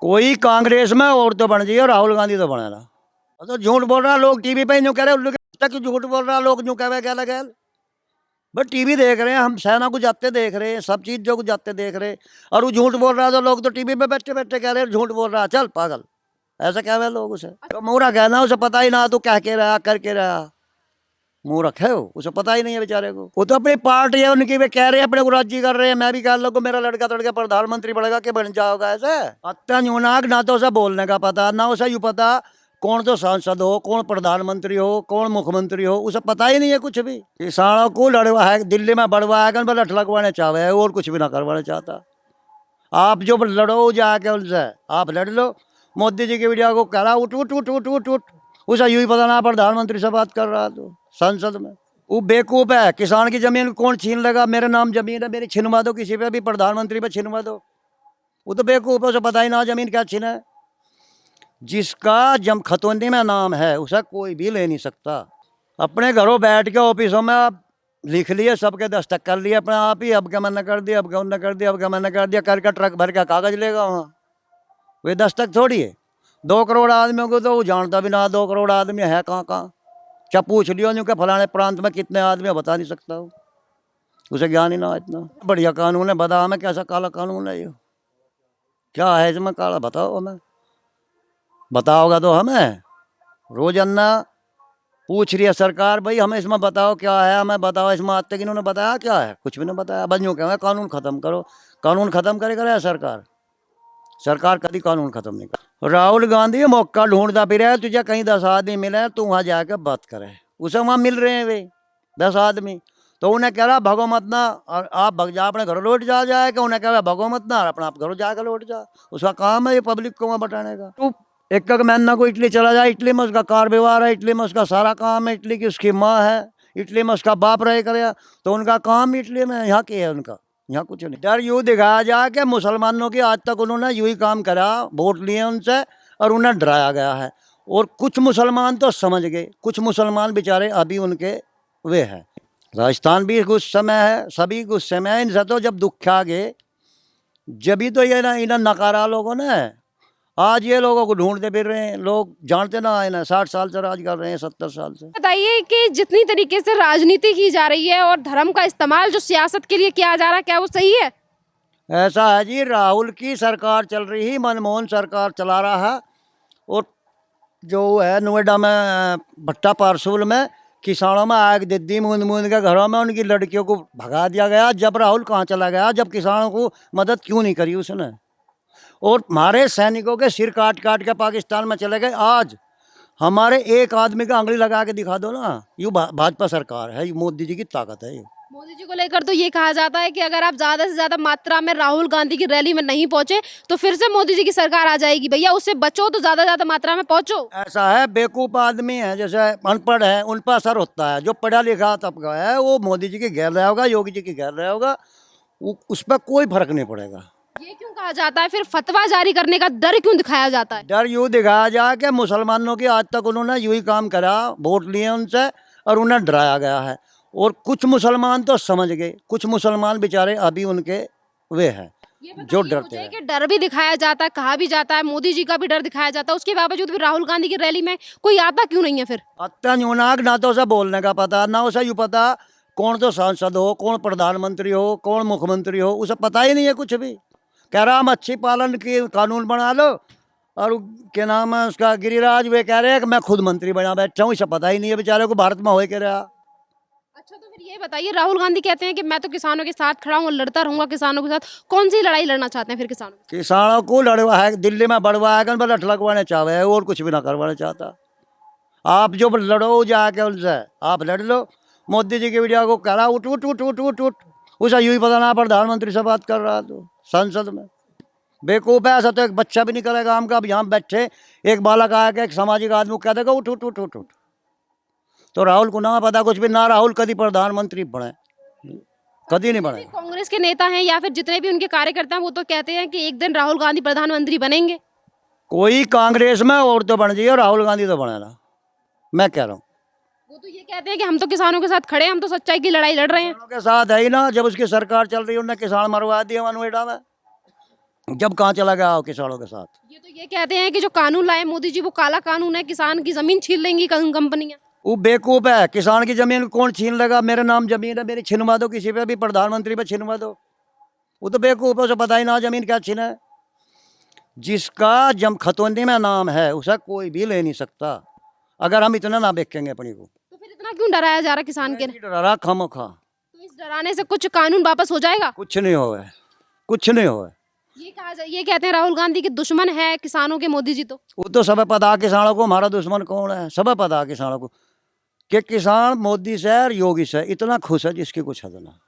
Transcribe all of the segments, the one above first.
कोई कांग्रेस में और तो बन जाइए, राहुल गांधी तो बने ना। तो झूठ बोल रहा लोग टीवी पे यूं कह रहे, उल्लू के तक झूठ बोल रहा लोग यूं कह रहे क्या लगे। बस टीवी देख रहे हैं, हम सेना को जाते देख रहे हैं, सब चीज जो को जाते देख रहे हैं, और वो झूठ बोल रहा है तो लोग तो टीवी पे बैठे बैठे कह रहे हैं झूठ बोल रहा है, चल पागल। ऐसा कह रहे हैं लोग उसे। तो मूर्ख कहना, उसे पता ही ना, तू कह के रहा करके रहा, मूर्ख है वो, उसे पता ही नहीं है बेचारे को। वो तो अपनी पार्टी है उनकी, वे कह रहे हैं अपने को राजी कर रहे हैं। मैं भी कह लोगों मेरा लड़का तड़का प्रधानमंत्री बढ़ेगा कि बन जाओगा ऐसे। अत्या न्यूनाक, ना तो उसे बोलने का पता, ना उसे यूँ पता कौन तो सांसद हो, कौन प्रधानमंत्री हो, कौन मुख्यमंत्री हो, उसे पता ही नहीं है कुछ भी। किसानों को लड़वा है, दिल्ली में बढ़वा है, बस लगवाने चाहे है, और कुछ भी ना करवाना चाहता। आप जो लड़ो जाके उनसे, आप लड़ लो। मोदी जी की वीडियो को कह रहा उठ उठ उठ उठ उठ उठ, उसे यूं ही पता ना प्रधानमंत्री से बात कर रहा तो संसद में। वो बेवकूफ है। किसान की जमीन कौन छीन लेगा? मेरे नाम जमीन है, मेरी छिनवा दो, किसी पे भी प्रधानमंत्री पे छिनवा दो। वो तो बेवकूफ है, उसे पता ही ना जमीन क्या छीना है। जिसका जम खतौनी में नाम है उसे कोई भी ले नहीं सकता। अपने घरों बैठ के ऑफिसों में आप लिख लिए, सबके दस्तक कर लिए अपने आप ही, अब क्या मैंने कर दिया, अब क्या उन्होंने कर दिया, अब क्या मैंने कर दिया, करके ट्रक भर के कागज लेगा वहाँ। वे दस्तक थोड़ी है। 2 करोड़ आदमियों को तो वो जानता भी ना, 2 करोड़ आदमी है कहाँ कहाँ। क्या पूछ लियो यूँ के फलाने प्रांत में कितने आदमी है, बता नहीं सकता हूँ, उसे ज्ञान ही ना इतना। बढ़िया कानून है, बता हमें कैसा काला कानून है ये, क्या है इसमें काला, बताओ हमें, बताओगा तो हमें। रोजाना पूछ रही है सरकार, भाई हमें इसमें बताओ क्या है, हमें बताओ इसमें। आज तक इन्होंने बताया क्या है? कुछ भी नहीं बताया। बस यूँ कहें कानून खत्म करो, कानून खत्म करे सरकार। सरकार कभी कानून खत्म नहीं कर। राहुल गांधी मौका ढूंढता फिर है, तुझे कहीं 10 आदमी मिले तू वहाँ जाकर बात करे। उसे वहाँ मिल रहे हैं वे 10 आदमी, तो उन्हें कह रहा भगो मत ना, और आप भग जा अपने घर लौट जा जाएगा। उन्हें कह रहा भगो मत ना, और अपना आप घर जाकर लौट जा। उसका काम है ये पब्लिक को वहाँ बताने का। तू एक महीना को इटली चला जाए, इटली में उसका कार व्यवहार है, इटली में उसका सारा काम है, इटली की उसकी माँ है, इटली में उसका बाप रहे करे, तो उनका काम इटली में, यहाँ की है उनका, यहाँ कुछ नहीं। डर यूँ दिखाया जा कि मुसलमानों की आज तक उन्होंने यूँ ही काम करा, वोट लिए उनसे और उन्हें डराया गया है। और कुछ मुसलमान तो समझ गए, कुछ मुसलमान बेचारे अभी उनके वे हैं। राजस्थान भी गुस्से में है, सभी गुस्से में है। इनसे तो जब दुख आ गए, जब ही तो ये ना इन्हें नकारा लोगों ने। आज ये लोगों को ढूंढते फिर रहे हैं, लोग जानते ना है ना, 60 साल से राज कर रहे हैं, 70 साल से। बताइए कि जितनी तरीके से राजनीति की जा रही है और धर्म का इस्तेमाल जो सियासत के लिए किया जा रहा है, क्या वो सही है? ऐसा है जी, राहुल की सरकार चल रही है, मनमोहन सरकार चला रहा है। और जो है नोएडा में भट्टा पारसूल में किसानों में आग दीदी मूंद मूंद के घरों में उनकी लड़कियों को भगा दिया गया। जब राहुल कहाँ चला गया? जब किसानों को मदद क्यों नहीं करी उसने? और हमारे सैनिकों के सिर काट काट के पाकिस्तान में चले गए। आज हमारे एक आदमी का आंगली लगा के दिखा दो ना, ये भाजपा सरकार है, ये मोदी जी की ताकत है। ये मोदी जी को लेकर तो ये कहा जाता है कि अगर आप ज्यादा से ज्यादा मात्रा में राहुल गांधी की रैली में नहीं पहुंचे तो फिर से मोदी जी की सरकार आ जाएगी। भैया उससे बचो तो ज्यादा से ज्यादा मात्रा में पहुंचो। ऐसा है, बेवकूफ़ आदमी है, जैसे अनपढ़ है उन पर असर होता है। जो पढ़ा लिखा तबका है वो मोदी जी की घेर रहा होगा, योगी जी की घेर रहा होगा, उस पर कोई फर्क नहीं पड़ेगा। ये क्यों कहा जाता है? फिर फतवा जारी करने का डर क्यों दिखाया जाता है? डर यूँ दिखाया जाए कि मुसलमानों की आज तक उन्होंने यूँ ही काम करा, वोट लिए उनसे और उन्हें डराया गया है। और कुछ मुसलमान तो समझ गए, कुछ मुसलमान बेचारे अभी उनके वे हैं जो डरते हैं। कि डर भी दिखाया जाता है, कहा भी जाता है, मोदी जी का भी डर दिखाया जाता है, उसके बावजूद भी राहुल गांधी की रैली में कोई आता क्यों नहीं है फिर? अत्या न्यूनाक, ना तो उसे बोलने का पता, ना उसे यूँ पता कौन तो सांसद हो, कौन प्रधानमंत्री हो, कौन मुख्यमंत्री हो, उसे पता ही नहीं है कुछ भी। कह रहा हम अच्छी पालन की कानून बना लो, और क्या नाम है उसका गिरिराज, वे कह रहे हैं कि मैं खुद मंत्री बना बैठा हूँ। इसे पता ही नहीं है बेचारे को भारत में हो के रहा। अच्छा, तो फिर ये बताइए, राहुल गांधी कहते हैं कि मैं तो किसानों के साथ खड़ा हूँ और लड़ता रहूंगा किसानों के साथ। कौन सी लड़ाई लड़ना चाहते हैं फिर किसानों के? किसानों को लड़वा है, दिल्ली में बढ़वा है, बस लगवाने चाहे है, और कुछ भी ना करवाना चाहता। आप जो लड़ो जाके उनसे, आप लड़ लो। मोदी जी की वीडियो को कह रहा उठ उठ उठ उठ उठ उठ, उसे यूं ही पता ना प्रधानमंत्री से बात कर रहा तो संसद में। बेवकूफ़ है, ऐसा तो एक बच्चा भी नहीं करेगा। हम का अब यहाँ बैठे एक बालक आया, एक सामाजिक आदमी कह देगा उठ उठ उठ उठ उठ, तो राहुल को ना पता कुछ भी ना। राहुल कभी प्रधानमंत्री बने, कभी नहीं बने। कांग्रेस के नेता हैं या फिर जितने भी उनके कार्यकर्ता हैं वो तो कहते हैं कि एक दिन राहुल गांधी प्रधानमंत्री बनेंगे। कोई कांग्रेस में और तो बन जाइए, राहुल गांधी तो बने ना, मैं कह रहा हूँ। वो तो ये कहते हैं कि हम तो किसानों के साथ खड़े हैं, हम तो सच्चाई की लड़ाई लड़ रहे हैं। किसानों के साथ है ही ना, जब उसकी सरकार चल रही है उन्होंने किसान मरवा दिया नोएडा में। जब कहाँ चला गया हो किसानों के साथ। ये तो ये कहते हैं कि जो कानून लाए मोदी जी वो काला कानून है, किसान की जमीन छीन लेंगी कंपनियां। वो बेवकूफ़ है, किसान की ज़मीन कौन छीन लेगा? मेरे नाम ज़मीन है, मेरी छिनवा दो, किसी पे भी, प्रधानमंत्री पे छिनवा दो। वो तो बेवकूफ़ है, उसे पता ही ना ज़मीन क्या छीना है। जिसका जम खतौनी में नाम है उसे कोई भी ले नहीं सकता, अगर हम इतना ना बेचेंगे अपनी को। तो फिर इतना क्यों डराया जा रहा है किसान के? डरा रहा खामोखा। तो इस डराने से कुछ कानून वापस हो जाएगा? कुछ नहीं होगा, कुछ नहीं होगा। ये कहते हैं राहुल गांधी के दुश्मन है किसानों के मोदी जी। तो वो तो सब पता है किसानों को हमारा दुश्मन कौन है, सब पता है किसानों को कि किसान मोदी से और योगी से इतना खुश है जिसकी कुछ हद ना।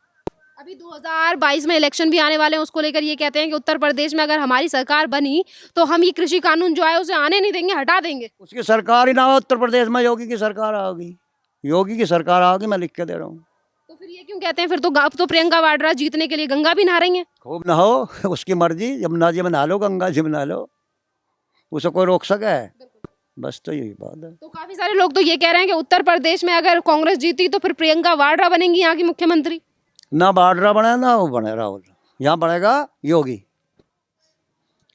अभी 2022 में इलेक्शन भी आने वाले हैं, उसको लेकर ये कहते हैं कि उत्तर प्रदेश में अगर हमारी सरकार बनी तो हम ये कृषि कानून जो है उसे आने नहीं देंगे, हटा देंगे। उसकी सरकार ही ना हो उत्तर प्रदेश में, योगी की सरकार आओगी, योगी की सरकार आओगी, मैं लिख के दे रहा हूँ। तो फिर ये क्यों कहते हैं फिर तो अब तो प्रियंका वाड्रा जीतने के लिए गंगा भी नहा रही हैं। खूब नहाओ, उसकी मर्जी, यमुना जी में नहा लो, गंगा जी में नहा लो, उसे कोई रोक सके है? बस तो यही बात है। तो काफी सारे लोग तो ये कह रहे हैं कि उत्तर प्रदेश में अगर कांग्रेस जीती तो फिर प्रियंका वाड्रा बनेंगी यहाँ की मुख्यमंत्री। ना बाड्रा बने ना वो बने राहुल, यहाँ बनेगा योगी।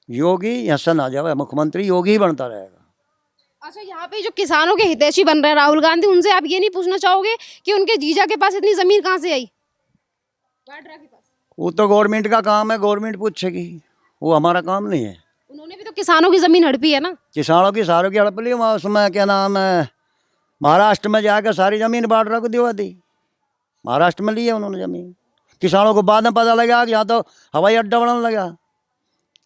योगी यहाँ से ना जाए मुख्यमंत्री, योगी ही बनता रहेगा। अच्छा, यहाँ पे जो किसानों के हितैषी बन रहे हैं राहुल गांधी, उनसे आप ये नहीं पूछना चाहोगे कि उनके जीजा के पास इतनी जमीन कहाँ से आई, वाड्रा के पास? वो तो गवर्नमेंट का काम है, गवर्नमेंट पूछेगी, वो हमारा काम नहीं है। उन्होंने भी तो किसानों की जमीन हड़पी है ना। किसानों की सारों की हड़प ली, वहाँ उसमें क्या नाम है, महाराष्ट्र में जाकर सारी जमीन बाड्रा को दिवा दी, महाराष्ट्र में ली है उन्होंने जमीन। किसानों को बाद में पता लगा कि यहाँ तो हवाई अड्डा बनने लगा,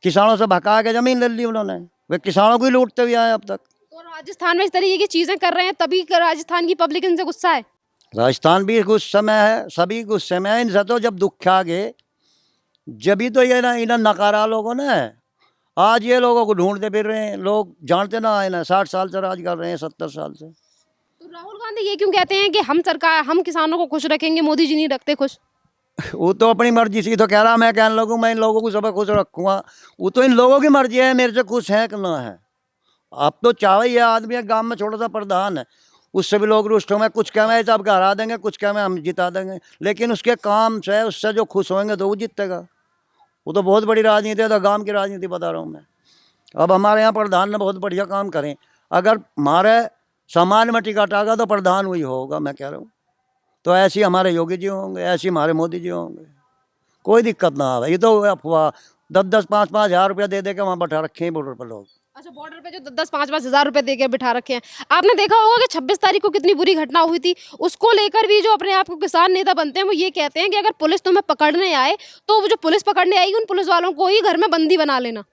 किसानों से भगा के जमीन ले ली उन्होंने, वे किसानों को ही लूटते हुए आए अब तक। तो राजस्थान में इस तरीके की चीजें कर रहे हैं तभी राजस्थान की पब्लिक इनसे गुस्सा है। राजस्थान भी गुस्से में है, सभी गुस्से में है। इनसे तो जब दुख आ गए जब ही तो ये ना इन्हें नकारा लोगों ने, आज ये लोगों को ढूंढते फिर रहे हैं, लोग जानते ना आए ना, 60 साल से राज कर रहे हैं, 70 साल से। तो राहुल गांधी ये क्यों कहते हैं कि हम किसानों को खुश रखेंगे, मोदी जी नहीं रखते खुश? वो तो अपनी मर्जी से तो कह रहा, मैं कहने लगूँ मैं इन लोगों को सब खुश रखूँगा, वो तो इन लोगों की मर्जी है मेरे से खुश है कि ना है। अब तो चाहे ये आदमी गांव में छोटा सा प्रधान है, उससे भी लोग रुष्ट होंगे, कुछ कह में सब घर आ देंगे, कुछ कह में हम जिता देंगे, लेकिन उसके काम से उससे जो खुश होंगे तो वो जीतेगा। वो तो बहुत बड़ी राजनीति है, तो गांव की राजनीति बता रहा हूँ मैं। अब हमारे यहाँ प्रधान ने बहुत बढ़िया काम करें, अगर हमारे सामान्य में टिकट आएगा तो प्रधान वही होगा, मैं कह रहा हूँ। तो ऐसे ही हमारे योगी जी होंगे, ऐसे ही हमारे मोदी जी होंगे, कोई दिक्कत ना आवे। ये तो अफवाह 10-10, 5-5 हज़ार रुपया दे के वहाँ बैठा रखे हैं बॉर्डर पर लोग। अच्छा, बॉर्डर पे जो 10-10, 5-5 हजार रुपए देके बिठा रखे हैं। आपने देखा होगा कि 26 तारीख को कितनी बुरी घटना हुई थी, उसको लेकर भी जो अपने आप को किसान नेता बनते हैं वो ये कहते हैं कि अगर पुलिस तुम्हें पकड़ने आए तो वो जो पुलिस पकड़ने आएगी उन पुलिस वालों को ही घर में बंदी बना लेना।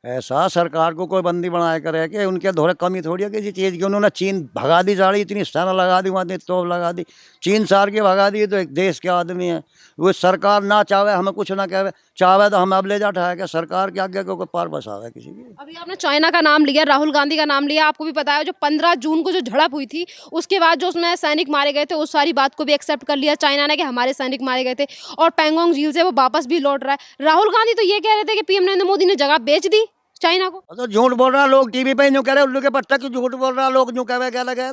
ऐसा सरकार को कोई बंदी बनाया करे कि उनके धोरे कमी थोड़ी है किसी चीज़ की। उन्होंने चीन भगा दी, साड़ी इतनी सेना लगा दी, वहाँ तोप लगा दी, चीन सार के भगा दी। तो एक देश के आदमी है, वो सरकार ना चाहे हमें कुछ ना कहे, चाहे तो हम अब ले जा उठाए कि सरकार के आगे को पार बसावे किसी की। अभी आपने चाइना का नाम लिया, राहुल गांधी का नाम लिया, आपको भी पता है जो 15 जून को जो झड़प हुई थी उसके बाद जो उसमें सैनिक मारे गए थे उस सारी बात को भी एक्सेप्ट कर लिया चाइना ने कि हमारे सैनिक मारे गए थे, और पैंगोंग झील से वो वापस भी लौट रहा है। राहुल गांधी तो ये कह रहे थे कि पीएम नरेंद्र मोदी ने जगह बेच दी चाइना को। तो झूठ बोल रहा लोग टीवी पे यूँ कह रहे, उल्लू के पट्टा क्यों झूठ बोल रहा लोग, यूँ कहे क्या लगे।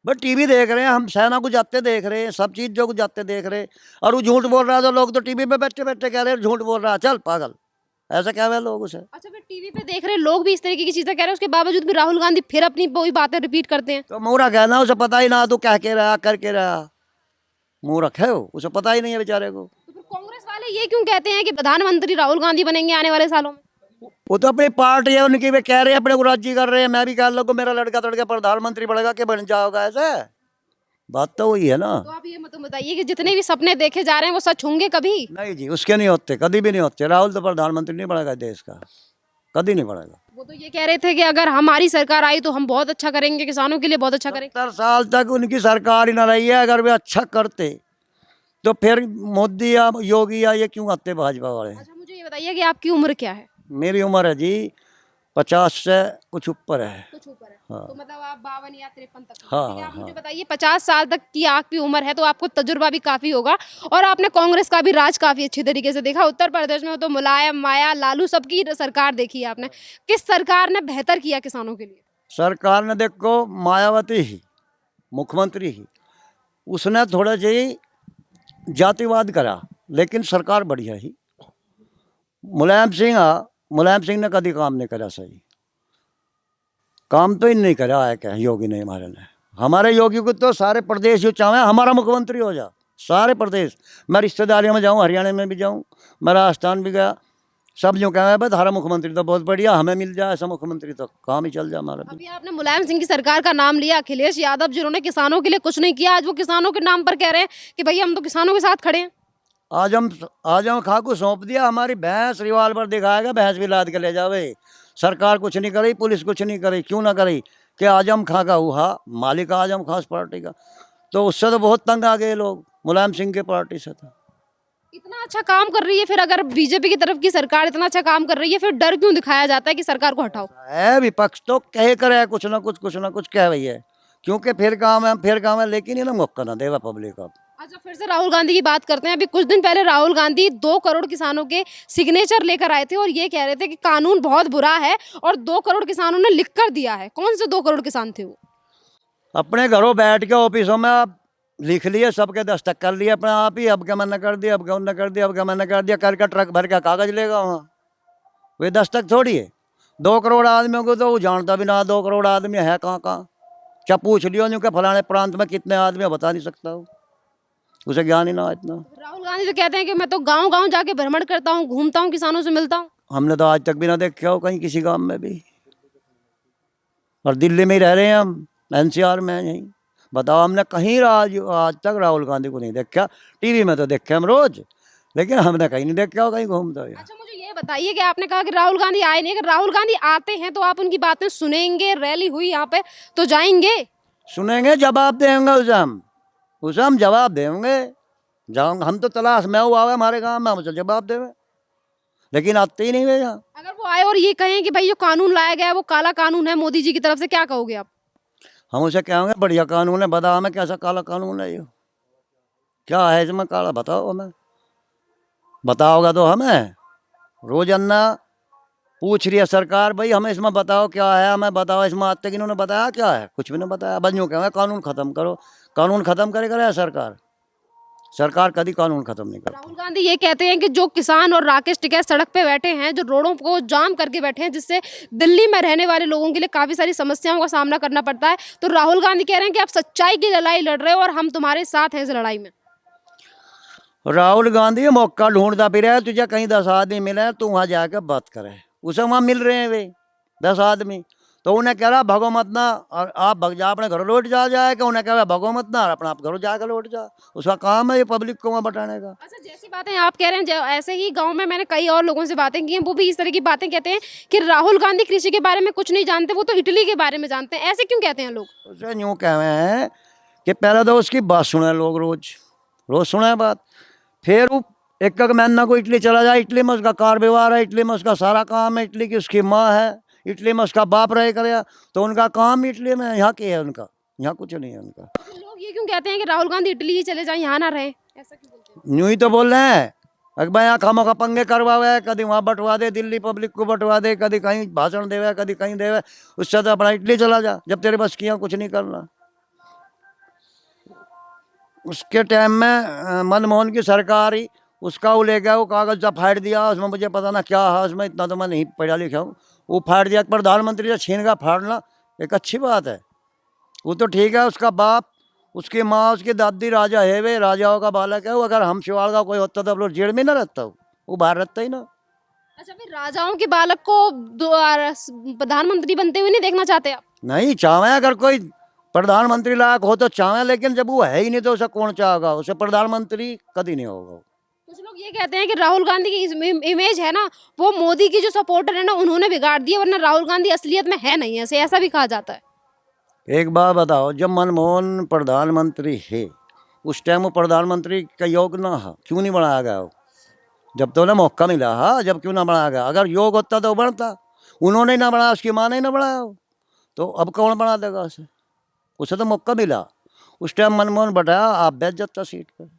बस टीवी देख रहे हैं, हम सेना को जाते देख रहे हैं, सब चीज़ जो को जाते देख रहे हैं, और वो झूठ बोल रहा है तो लोग तो टीवी पे बैठे बैठे कह रहे हैं झूठ बोल रहा है, चल पागल, ऐसा कह रहे हैं लोग उसे। अच्छा, फिर टीवी पे देख रहे लोग भी इस तरीके की चीजें कह रहे हैं, उसके बावजूद भी राहुल गांधी फिर अपनी वही बातें रिपीट करते हैं। तो मूर्ख है ना, उसे पता ही ना तो कह के रहा करके रहा, मूर्ख है वो, उसे पता ही नहीं है बेचारे को। तो फिर कांग्रेस वाले ये क्यों कहते हैं कि प्रधानमंत्री राहुल गांधी बनेंगे आने वाले सालों में? वो तो अपनी पार्टी है उनकी, वे कह रहे हैं, अपने को राजी कर रहे हैं। मैं भी कह लगूँ मेरा लड़का तड़का प्रधानमंत्री बनेगा कि बन जाओगा, ऐसे बात तो वही है ना। तो आप ये मत बताइए कि जितने भी सपने देखे जा रहे हैं वो सच होंगे कभी? नहीं जी, उसके नहीं होते, कभी भी नहीं होते। राहुल तो प्रधानमंत्री नहीं बनेगा देश का, कभी नहीं बनेगा। वो तो ये कह रहे थे कि अगर हमारी सरकार आई तो हम बहुत अच्छा करेंगे, किसानों के लिए बहुत अच्छा करेंगे। 70 साल तक उनकी सरकार ही ना रही है, अगर वे अच्छा करते तो फिर मोदी या योगी या ये क्यों आते भाजपा वाले। अच्छा, मुझे ये बताइए कि आपकी उम्र क्या है? मेरी उम्र है जी 50 से कुछ ऊपर है। कुछ ऊपर है। हाँ। तो मतलब आप 52 या 53 तक हैं। हाँ, ठीक है, आप हाँ, मुझे बताइए 50 साल तक की आपकी उम्र है तो आपको तजुर्बा भी काफी होगा, और आपने कांग्रेस का भी राज काफी अच्छी तरीके से देखा। उत्तर प्रदेश में तो मुलायम, माया, लालू सबकी सरकार देखी है आपने। किस सरकार ने बेहतर किया किसानों के लिए? सरकार ने देखो, मायावती ही मुख्यमंत्री ही, उसने थोड़ा जी जातिवाद करा, लेकिन सरकार बढ़िया ही। मुलायम सिंह ने कभी काम नहीं करा सही। काम तो इन नहीं करा है क्या योगी ने हमारे ने। हमारे योगी को तो सारे प्रदेश जो चाहे हमारा मुख्यमंत्री हो जा, सारे प्रदेश। मैं रिश्तेदारियों में जाऊँ, हरियाणा में भी जाऊँ, मैं राजस्थान भी गया, सब यूँ कह रहे बस हमारा मुख्यमंत्री तो बहुत बढ़िया, हमें मिल जाए ऐसा मुख्यमंत्री तो काम ही चल जाए हमारा भी। अभी आपने मुलायम सिंह की सरकार का नाम लिया, अखिलेश यादव जिन्होंने किसानों के लिए कुछ नहीं किया, आज वो किसानों के नाम पर कह रहे हैं कि भैया हम तो किसानों के साथ खड़े हैं। आज हम खा को सौंप दिया, हमारी भैंस रिवाल्वर दिखाएगा, भैंस भी लाद के ले जावे। सरकार कुछ नहीं करी, पुलिस कुछ नहीं करी, क्यों ना करी कि आजम खां का हुआ मालिक आजम खां पार्टी का, तो उससे तो बहुत तंग आ गए लोग मुलायम सिंह के पार्टी से। तो इतना अच्छा काम कर रही है, फिर अगर बीजेपी की तरफ की सरकार इतना अच्छा काम कर रही है, फिर डर क्यों दिखाया जाता है कि सरकार को हटाओ? है विपक्ष तो कहे करे कुछ ना कुछ कह रही है, क्योंकि फिर काम है लेकिन ये ना मौका ना देगा पब्लिक अब। अच्छा, फिर से राहुल गांधी की बात करते हैं। अभी कुछ दिन पहले राहुल गांधी 2 करोड़ किसानों के सिग्नेचर लेकर आए थे और ये कह रहे थे कि कानून बहुत बुरा है और 2 करोड़ किसानों ने लिख कर दिया है। कौन से 2 करोड़ किसान थे वो? अपने घरों बैठ के ऑफिसों में आप लिख लिए, सबके दस्तखत कर लिए अपने आप ही, अब क्या मैंने कर दिया, अब क्या उन्होंने कर दिया, अब क्या मैंने कर दिया, करके ट्रक भर के कागज लेगा वहाँ। वे दस्तक थोड़ी है। 2 करोड़ आदमियों को तो वो जानता भी ना 2 करोड़ आदमी है कहाँ कहाँ। क्या पूछ लियो यूँ कि फलाने प्रांत में कितने आदमी बता नहीं सकता हूँ, उसे ज्ञान ही ना इतना। राहुल गांधी तो कहते हैं कि मैं तो गांव-गांव जाके भ्रमण करता हूँ, घूमता हूँ, किसानों से मिलता हूँ। हमने तो आज तक भी ना देखा हो कहीं किसी गांव में भी, और दिल्ली में ही रह रहे हैं हम, एनसीआर में यहीं। बताओ, हमने कहीं आज तक राहुल गांधी को नहीं देखा। टीवी में तो देखे हम रोज, लेकिन हमने कहीं नहीं देखा हो कहीं घूमता हुआ। अच्छा, मुझे ये बताइए कि आपने कहा कि राहुल गांधी आए नहीं, अगर राहुल गांधी आते हैं तो आप उनकी बातें सुनेंगे? रैली हुई यहाँ पे तो जाएंगे? सुनेंगे, जवाब देंगे उसे हम जवाब देंगे। जाऊँगा हम तो तलाश में हुआ है हमारे गाँव में, हम उसे जवाब देंगे, लेकिन आते ही नहीं वे यहाँ। अगर वो आए और ये कहें कि भाई जो कानून लाया गया है वो काला कानून है मोदी जी की तरफ से, क्या कहोगे आप? हम उसे कहेंगे बढ़िया कानून है, बताओ हमें कैसा काला कानून है ये, क्या है इसमें काला, बताओ हमें, बताओगा तो हमें। रोजाना पूछ रही है सरकार, भाई हमें इसमें बताओ क्या है, हमें बताओ इसमें। आज तक इन्होंने बताया क्या है? कुछ भी नहीं बताया। बस यूँ कहेंगे कानून खत्म करो, कानून खत्म करेगा सरकार कभी कानून खत्म नहीं करती। राहुल गांधी ये कहते हैं कि जो किसान और राकेश टिकैत सड़क पे बैठे हैं, जो रोडों को जाम करके बैठे हैं, जिससे दिल्ली में रहने वाले लोगों के लिए काफी सारी समस्याओं का सामना करना पड़ता है, तो राहुल गांधी कह रहे हैं कि आप सच्चाई की लड़ाई लड़ रहे हो और हम तुम्हारे साथ हैं इस लड़ाई में। राहुल गांधी मौका ढूंढता फिर है, तुझे कहीं 10 आदमी मिले तू वहाँ जाकर बात करे। उसे वहाँ मिल रहे हैं वे 10 आदमी, तो उन्हें कह रहा भगो मत ना, और आप भग जा अपने घर लौट जाएगा। उन्हें कह रहा भगो मत ना, और अपना आप घर जाकर लौट जा। उसका काम है ये पब्लिक को वहाँ बताने का। अच्छा, जैसी बातें आप कह रहे हैं, ऐसे ही गांव में मैंने कई और लोगों से बातें की हैं, वो भी इस तरह की बातें कहते हैं कि राहुल गांधी कृषि के बारे में कुछ नहीं जानते, वो तो इटली के बारे में जानते हैं। ऐसे क्यों कहते हैं लोग? उसे यूँ कह रहे हैं कि पहले तो उसकी बात सुने लोग, रोज सुने बात, फिर वो एक महीना को इटली चला जाए, इटली में उसका कार व्यवहार है, इटली में उसका सारा काम है, इटली की उसकी माँ है, इटली में उसका बाप रहे करे, तो उनका काम इटली में, यहाँ की है उनका, यहाँ कुछ नहीं है उनका। तो लोग ये क्यों कहते हैं कि राहुल गांधी इटली ही चले जाएं, यहाँ ना रहे? ऐसा क्यों बोलते हैं? यूँ ही तो बोल रहे हैं, अकबर यहाँ खामों का पंगे करवावे, कभी वहाँ बंटवा दे, दिल्ली पब्लिक को बंटवा दे, कभी कहीं भाषण देवे, कभी कहीं देवे। उससे तो अपना इटली चला जा, जब तेरे बस किया कुछ नहीं करना। उसके टाइम में मनमोहन की सरकार ही उसका वो ले गया, वो कागज जब फाड़ दिया, उसमें मुझे पता ना क्या है उसमें, इतना तो मैं नहीं पढ़ा लिखा हूँ। वो फाड़ दिया, प्रधानमंत्री से छीन का फाड़ना एक अच्छी बात है, वो तो ठीक है। उसका बाप, उसकी माँ, उसकी दादी राजा है, वे राजाओं का बालक है वो। अगर हम शिवाड़ का कोई होता तो अब लोग जेल में ना रहता, वो बाहर रहता ही ना। अच्छा, फिर राजाओं के बालक को प्रधानमंत्री बनते हुए नहीं देखना चाहते आप? नहीं चाहे, अगर कोई प्रधानमंत्री लायक हो तो चाहे, लेकिन जब वो है ही नहीं तो उसे कौन चाहेगा, उसे प्रधानमंत्री कभी नहीं होगा। कुछ लोग ये कहते हैं कि राहुल गांधी की इमेज है ना, वो मोदी की जो सपोर्टर है ना उन्होंने बिगाड़ दिया, वरना राहुल गांधी असलियत में है नहीं, ऐसे ऐसा भी कहा जाता है। एक बात बताओ, जब मनमोहन प्रधानमंत्री है उस टाइम वो प्रधानमंत्री का योग ना है, क्यों नहीं बनाया गया वो? जब तो ना मौका मिला, हाँ, जब क्यों ना बनाया गया? अगर योग होता तो बनता, उन्होंने ना बनाया, उसकी माँ ने ना बनाया हो, तो अब कौन बना देगा उसे? उसे तो मौका मिला, उस टाइम मनमोहन बैठाया, आप बैठ जाता सीट पर।